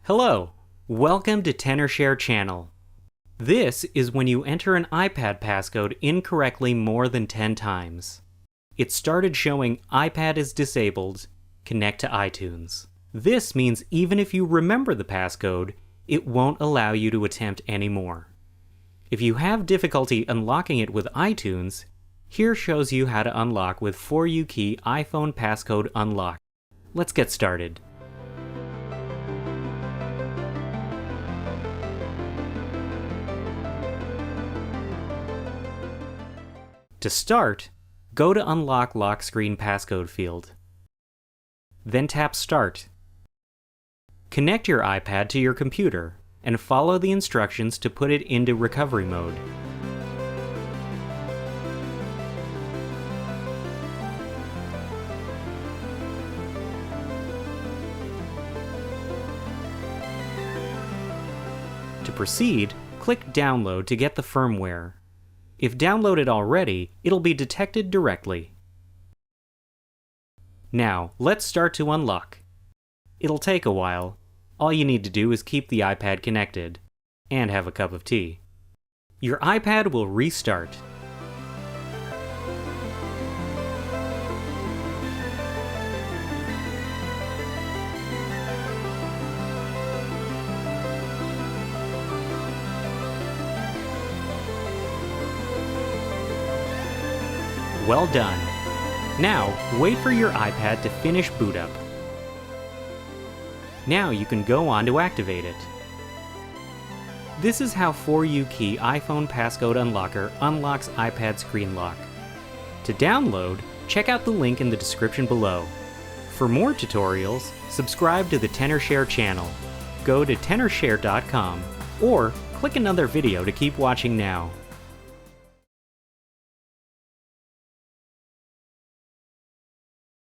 Hello, welcome to TenorShare channel. This is when you enter an iPad passcode incorrectly more than 10 times. It started showing iPad is disabled, connect to iTunes. This means even if you remember the passcode, it won't allow you to attempt anymore. If you have difficulty unlocking it with iTunes, here shows you how to unlock with 4U-key iPhone Passcode Unlocker. Let's get started. To start, go to Unlock Lock Screen Passcode field. Then tap Start. Connect your iPad to your computer and follow the instructions to put it into recovery mode. To proceed, click Download to get the firmware. If downloaded already, it'll be detected directly. Now, let's start to unlock. It'll take a while. All you need to do is keep the iPad connected, and have a cup of tea. Your iPad will restart. Well done. Now, wait for your iPad to finish boot up. Now you can go on to activate it. This is how 4U-key iPhone Passcode Unlocker unlocks iPad screen lock. To download, check out the link in the description below. For more tutorials, subscribe to the TenorShare channel. Go to tenorshare.com or click another video to keep watching now.